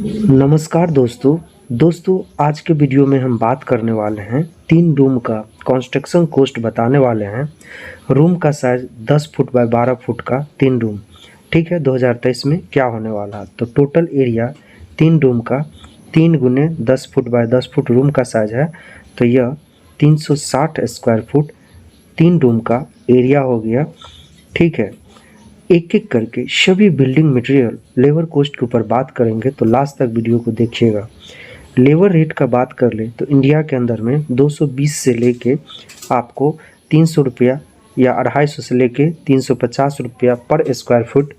नमस्कार दोस्तों आज के वीडियो में हम बात करने वाले हैं 3 रूम का कंस्ट्रक्शन कॉस्ट बताने वाले हैं। रूम का साइज 10 फुट बाय 12 फुट का 3 रूम, ठीक है। 2023 में क्या होने वाला है, तो टोटल एरिया 3 रूम का 3 गुने 10 फुट बाय 10 फुट रूम का साइज है, तो यह 360 स्क्वायर फुट 3 रूम का एरिया हो गया, ठीक है। एक एक करके सभी बिल्डिंग मटेरियल लेबर कॉस्ट के ऊपर बात करेंगे, तो लास्ट तक वीडियो को देखिएगा। लेबर रेट का बात कर ले तो इंडिया के अंदर में 220 से लेके आपको 300 रुपया या 250 से लेके 350 रुपया पर स्क्वायर फुट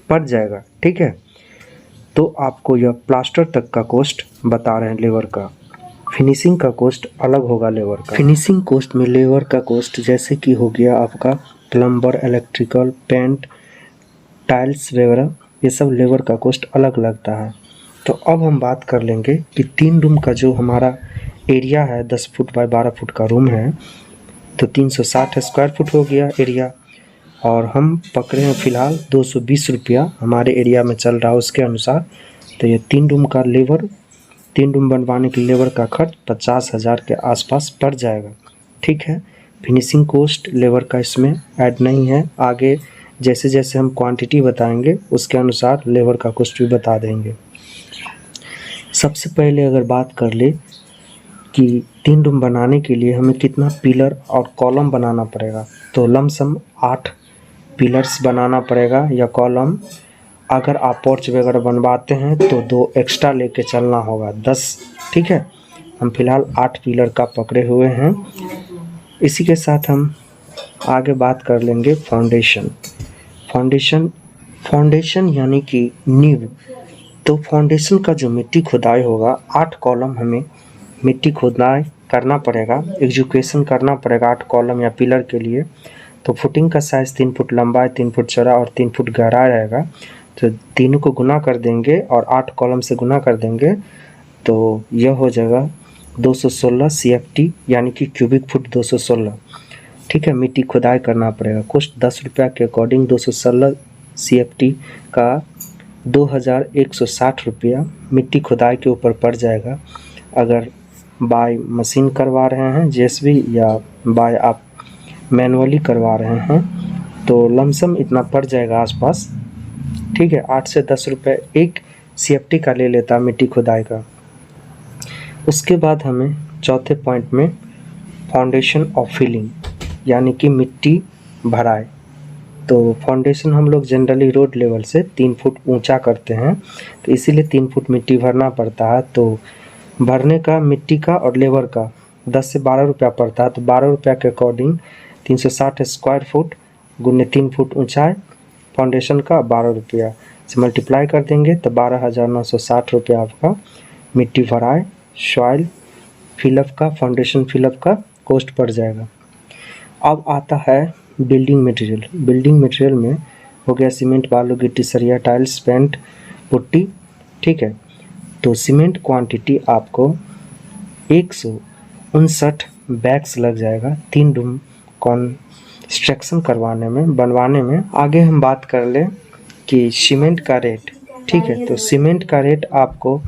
पड़ जाएगा, ठीक है। तो आपको यह प्लास्टर तक का कॉस्ट बता रहे हैं लेबर का। फिनिशिंग का कॉस्ट अलग होगा लेबर का। फिनिशिंग कॉस्ट में लेबर का कॉस्ट जैसे कि हो गया आपका प्लम्बर, इलेक्ट्रिकल, पेंट, टाइल्स वगैरह, ये सब लेबर का कॉस्ट अलग लगता है। तो अब हम बात कर लेंगे कि 3 रूम का जो हमारा एरिया है 10 फुट बाय 12 फुट का रूम है, तो 360 स्क्वायर फुट हो गया एरिया, और हम पकड़े हैं फ़िलहाल 220 रुपया हमारे एरिया में चल रहा है उसके अनुसार। तो ये 3 रूम का लेबर, 3 रूम बनवाने के लेबर का खर्च 50,000 के आसपास पड़ जाएगा, ठीक है। फिनिशिंग कॉस्ट लेबर का इसमें ऐड नहीं है, आगे जैसे जैसे हम क्वांटिटी बताएंगे उसके अनुसार लेबर का कॉस्ट भी बता देंगे। सबसे पहले अगर बात कर ले कि 3 रूम बनाने के लिए हमें कितना पिलर और कॉलम बनाना पड़ेगा, तो लमसम 8 पिलर्स बनाना पड़ेगा या कॉलम। अगर आप पोर्च वगैरह बनवाते हैं तो 2 एक्स्ट्रा लेके चलना होगा, 10, ठीक है। हम फिलहाल 8 पिलर का पकड़े हुए हैं। इसी के साथ हम आगे बात कर लेंगे फाउंडेशन यानी कि नींव। तो फाउंडेशन का जो मिट्टी खुदाई होगा, 8 कॉलम हमें मिट्टी खुदाई करना पड़ेगा, एजुकेशन करना पड़ेगा 8 कॉलम या पिलर के लिए। तो फुटिंग का साइज़ 3 फुट लंबाई, 3 फुट चौड़ा और 3 फुट गहरा रहेगा। तो तीनों को गुना कर देंगे और 8 कॉलम से गुना कर देंगे, तो यह हो जाएगा 216 CFT यानी कि क्यूबिक फुट 216, ठीक है। मिट्टी खुदाई करना पड़ेगा। कॉस्ट 10 रुपया के अकॉर्डिंग 216 CFT का 2160 रुपया मिट्टी खुदाई के ऊपर पड़ जाएगा। अगर बाय मशीन करवा रहे हैं JCB या बाय आप मैनुअली करवा रहे हैं तो लमसम इतना पड़ जाएगा आसपास, ठीक है। 8 से 10 रुपये एक CFT का ले लेता मिट्टी खुदाई का। उसके बाद हमें चौथे पॉइंट में फाउंडेशन ऑफ फिलिंग यानी कि मिट्टी भराई। तो फाउंडेशन हम लोग जनरली रोड लेवल से 3 फुट ऊंचा करते हैं, तो इसीलिए 3 फुट मिट्टी भरना पड़ता है। तो भरने का मिट्टी का और लेबर का 10 से 12 रुपया पड़ता है। तो 12 रुपया के अकॉर्डिंग 360 स्क्वायर फुट गुने 3 फुट ऊंचाई फाउंडेशन का 12 रुपया से मल्टीप्लाई कर देंगे, तो 12,960 रुपया आपका मिट्टी भराई, सॉइल फिलअप का, फाउंडेशन फिलअप का कॉस्ट पड़ जाएगा। अब आता है बिल्डिंग मटेरियल में हो गया सीमेंट, बालू, गिट्टी, सरिया, टाइल्स, पेंट, पुट्टी, ठीक है। तो सीमेंट क्वांटिटी आपको 159 बैग्स लग जाएगा 3 रूम कंस्ट्रक्शन बनवाने में। आगे हम बात कर ले कि सीमेंट का रेट, ठीक है। तो सीमेंट का रेट आपको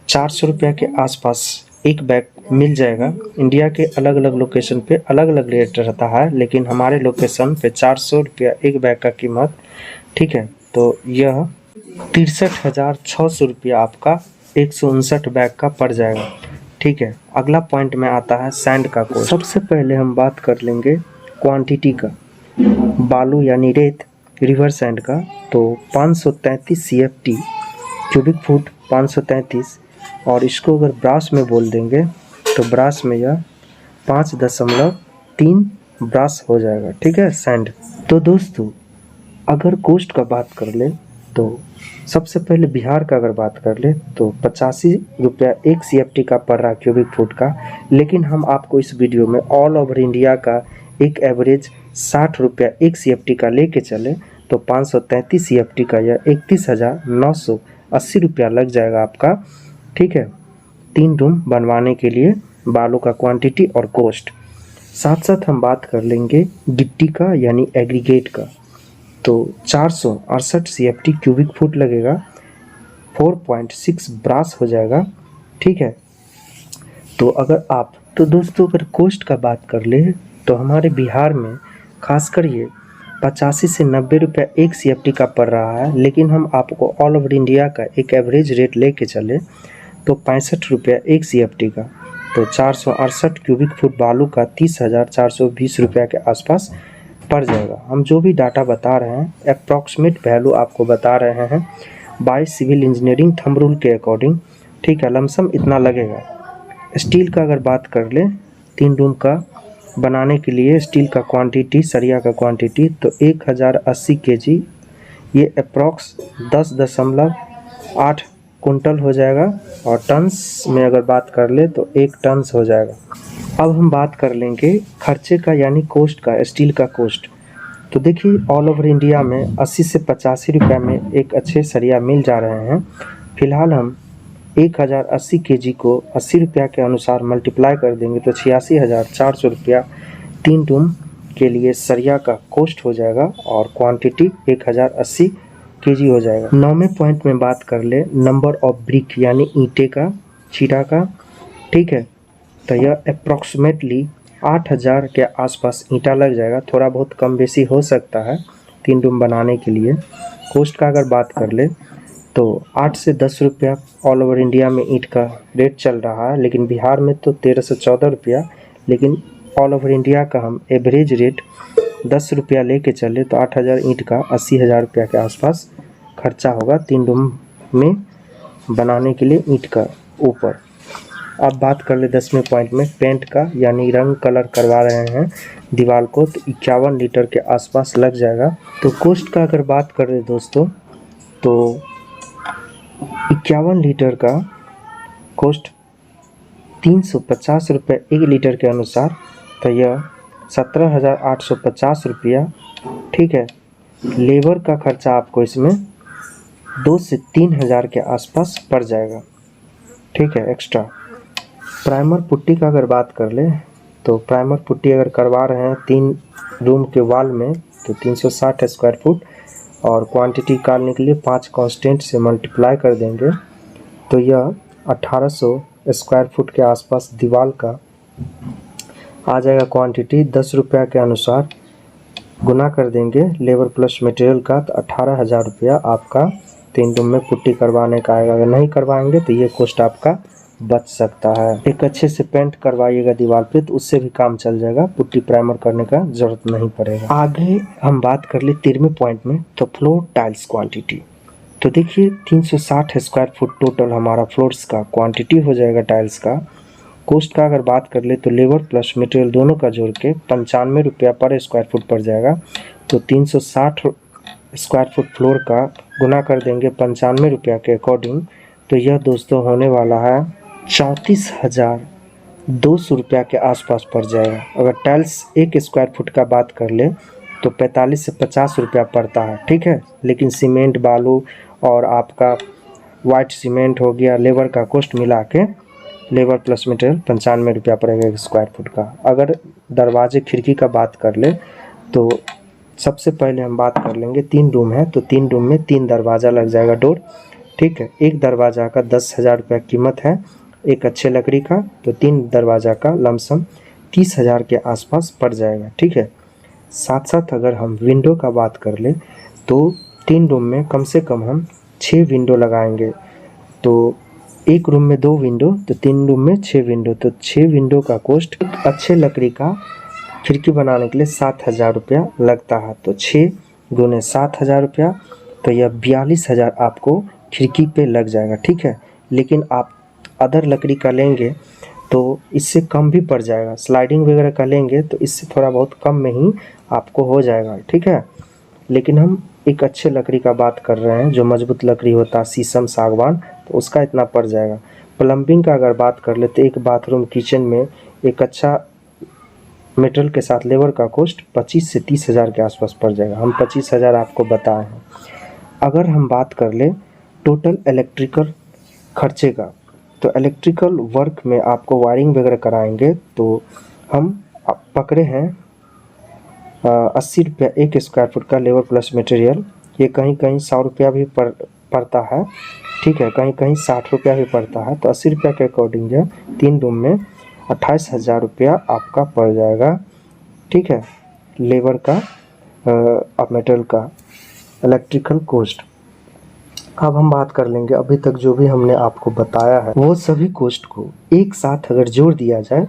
400 रुपया के आसपास एक बैग मिल जाएगा। इंडिया के अलग अलग लोकेशन पे अलग अलग रेट रहता है, लेकिन हमारे लोकेशन पे 400 रुपया एक बैग का कीमत, ठीक है। तो यह 63,600 रुपया आपका 159 बैग का पड़ जाएगा, ठीक है। अगला पॉइंट में आता है सैंड का कॉस्ट। सबसे पहले हम बात कर लेंगे क्वांटिटी का। बालू यानी रेत, रिवर सैंड का, तो 533 CFT क्यूबिक फुट 533, और इसको अगर ब्रास में बोल देंगे तो ब्रास में यह 5.3 ब्रास हो जाएगा, ठीक है, सैंड। तो दोस्तों अगर कॉस्ट का बात कर ले तो सबसे पहले बिहार का अगर बात कर ले तो 85 रुपया एक CFT का पड़ रहा क्यूबिक फुट का, लेकिन हम आपको इस वीडियो में ऑल ओवर इंडिया का एक एवरेज 60 रुपया एक CFT का लेके चले, तो 533 CFT का यह 31,980 रुपया लग जाएगा आपका, ठीक है, 3 रूम बनवाने के लिए बालू का क्वांटिटी और कॉस्ट। साथ साथ हम बात कर लेंगे गिट्टी का यानी एग्रीगेट का, तो 468 CFT क्यूबिक फुट लगेगा 4.6 ब्रास हो जाएगा, ठीक है। तो दोस्तों अगर कोस्ट का बात कर ले तो हमारे बिहार में खासकर ये 85 से 90 रुपया एक CFT का पड़ रहा है, लेकिन हम आपको ऑल ओवर इंडिया का एक एवरेज रेट लेके चले तो 65 रुपया एक CFT का, तो 468 क्यूबिक फुट बालू का 30,420 रुपया के आसपास पड़ जाएगा। हम जो भी डाटा बता रहे हैं अप्रॉक्सीमेट वैल्यू आपको बता रहे हैं by civil engineering thumb rule के अकॉर्डिंग, ठीक है। लमसम इतना लगेगा। स्टील का अगर बात कर ले 3 रूम का बनाने के लिए स्टील का क्वांटिटी, सरिया का क्वांटिटी तो 1080 kg, ये अप्रॉक्स 10.8 कुंटल हो जाएगा। और टन्स में अगर बात कर ले तो 1 टन्स हो जाएगा। अब हम बात कर लेंगे खर्चे का यानी कोस्ट का, स्टील का कोस्ट। तो देखिए ऑल ओवर इंडिया में 80 से 85 रुपये में एक अच्छे सरिया मिल जा रहे हैं। फिलहाल हम 1080 kg को 80 रुपया के अनुसार मल्टीप्लाई कर देंगे तो 86,400 रुपया 3 रूम के लिए सरिया का कोस्ट हो जाएगा और क्वांटिटी 1080 kg हो जाएगा। 9वें पॉइंट में बात कर ले नंबर ऑफ ब्रिक यानी ईंटे का, चीरा का, ठीक है। तो यह अप्रॉक्सीमेटली 8000 के आसपास ईंटा लग जाएगा, थोड़ा बहुत कम बेसी हो सकता है 3 रूम बनाने के लिए। कोस्ट का अगर बात कर ले तो 8 से 10 रुपया ऑल ओवर इंडिया में ईंट का रेट चल रहा है, लेकिन बिहार में तो 13 से 14 रुपया, लेकिन ऑल ओवर इंडिया का हम एवरेज रेट 10 रुपया लेके चले तो 8000 ईंट का 80,000 रुपया के आसपास खर्चा होगा 3 रूम में बनाने के लिए ईंट का ऊपर। अब बात कर ले 10वें पॉइंट में पेंट का, यानी रंग कलर करवा रहे हैं दीवार को तो 51 लीटर के आसपास लग जाएगा। तो कोस्ट का अगर बात करें दोस्तों तो 51 लीटर का कोस्ट 350 रुपये 1 लीटर के अनुसार, तो यह 17,850 रुपया, ठीक है। लेबर का खर्चा आपको इसमें 2 से 3,000 के आसपास पड़ जाएगा, ठीक है, एक्स्ट्रा। प्राइमर पुट्टी का अगर बात कर ले तो प्राइमर पुट्टी अगर करवा रहे हैं 3 रूम के वॉल में तो 360 स्क्वायर फुट और क्वांटिटी निकालने के लिए 5 कांस्टेंट से मल्टीप्लाई कर देंगे तो यह 1800 स्क्वायर फुट के आसपास दीवार का आ जाएगा। क्वांटिटी 10 रुपया के अनुसार गुना कर देंगे लेबर प्लस मटेरियल का तो 18,000 रुपया आपका 3 रूम में पुट्टी करवाने का आएगा। अगर नहीं करवाएंगे तो ये कॉस्ट आपका बच सकता है। एक अच्छे से पेंट करवाइएगा दीवार पे तो उससे भी काम चल जाएगा, पुट्टी प्राइमर करने का जरूरत नहीं पड़ेगा। आगे हम बात कर ले 13वें पॉइंट में तो फ्लोर टाइल्स क्वांटिटी। तो देखिए 360 स्क्वायर फुट टोटल हमारा फ्लोर्स का क्वांटिटी हो जाएगा टाइल्स का। कॉस्ट का अगर बात कर ले तो लेबर प्लस मटेरियल दोनों का जोड़ के 95 रुपया पर स्क्वायर फुट पड़ जाएगा। तो 360 स्क्वायर फुट फ्लोर का गुना कर देंगे 95 रुपया के अकॉर्डिंग तो यह दोस्तों होने वाला है 34,200 रुपया के आसपास पड़ जाएगा। अगर टाइल्स 1 स्क्वायर फुट का बात कर ले तो 45 से 50 रुपया पड़ता है, ठीक है। लेकिन सीमेंट बालू और आपका वाइट सीमेंट हो गया, लेबर का कॉस्ट मिला के लेबर प्लस मटेरियल 95 रुपया पड़ेगा 1 स्क्वायर फुट का। अगर दरवाजे खिड़की का बात कर ले तो सबसे पहले हम बात कर लेंगे 3 रूम है तो 3 रूम में 3 दरवाज़ा लग जाएगा डोर, ठीक है। एक दरवाज़ा का 10,000 रुपया कीमत है एक अच्छे लकड़ी का, तो 3 दरवाज़ा का लमसम 30,000 के आसपास पड़ जाएगा, ठीक है। साथ साथ अगर हम विंडो का बात कर ले तो 3 रूम में कम से कम हम 6 विंडो लगाएंगे। तो एक रूम में 2 विंडो तो 3 रूम में 6 विंडो, तो 6 विंडो का कॉस्ट अच्छे लकड़ी का खिड़की बनाने के लिए 7,000 रुपया लगता है। तो 6 गुने 7,000 रुपया तो यह 42,000 आपको खिड़की पे लग जाएगा, ठीक है। लेकिन आप अदर लकड़ी का लेंगे तो इससे कम भी पड़ जाएगा, स्लाइडिंग वगैरह का लेंगे तो इससे थोड़ा बहुत कम में ही आपको हो जाएगा, ठीक है। लेकिन हम एक अच्छे लकड़ी का बात कर रहे हैं जो मजबूत लकड़ी होता है शीशम सागवान, तो उसका इतना पड़ जाएगा। प्लम्बिंग का अगर बात कर ले तो एक बाथरूम किचन में एक अच्छा मेटेरियल के साथ लेबर का कॉस्ट 25 से 30,000 के आसपास पड़ जाएगा। हम 25,000 आपको बताए हैं। अगर हम बात कर ले टोटल इलेक्ट्रिकल खर्चे का तो इलेक्ट्रिकल वर्क में आपको वायरिंग वगैरह कराएंगे तो हम पकड़े हैं 80 रुपया 1 स्क्वायर फुट का लेबर प्लस मटेरियल। ये कहीं कहीं 100 रुपया भी पड़ता है, ठीक है, कहीं कहीं 60 रुपया भी पड़ता है। तो 80 रुपया के अकॉर्डिंग जो 3 रूम में 28,000 रुपया आपका पड़ जाएगा, ठीक है, लेबर का और मेटेरियल का इलेक्ट्रिकल कॉस्ट। अब हम बात कर लेंगे अभी तक जो भी हमने आपको बताया है वो सभी कॉस्ट को एक साथ अगर जोड़ दिया जाए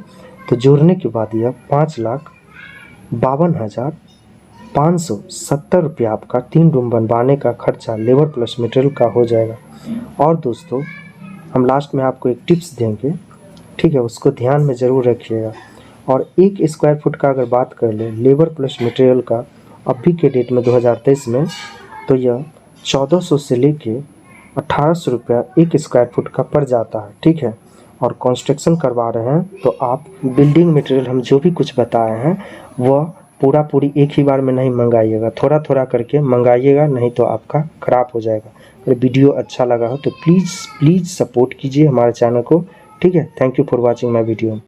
तो जोड़ने के बाद यह 5,52,570 रुपया आपका 3 रूम बनवाने का खर्चा लेबर प्लस मटेरियल का हो जाएगा। और दोस्तों हम लास्ट में आपको एक टिप्स देंगे, ठीक है, उसको ध्यान में ज़रूर रखिएगा। और 1 स्क्वायर फुट का अगर बात कर ले लेबर प्लस मटेरियल का अभी के डेट में 2023 में, तो यह 1400 से लेके 1800 रुपया 1 स्क्वायर फुट का पड़ जाता है, ठीक है। और कंस्ट्रक्शन करवा रहे हैं तो आप बिल्डिंग मटेरियल हम जो भी कुछ बताए हैं वह पूरी एक ही बार में नहीं मंगाइएगा, थोड़ा थोड़ा करके मंगाइएगा, नहीं तो आपका ख़राब हो जाएगा। अगर वीडियो अच्छा लगा हो तो प्लीज़ सपोर्ट कीजिए हमारे चैनल को, ठीक है। Thank you for watching my video.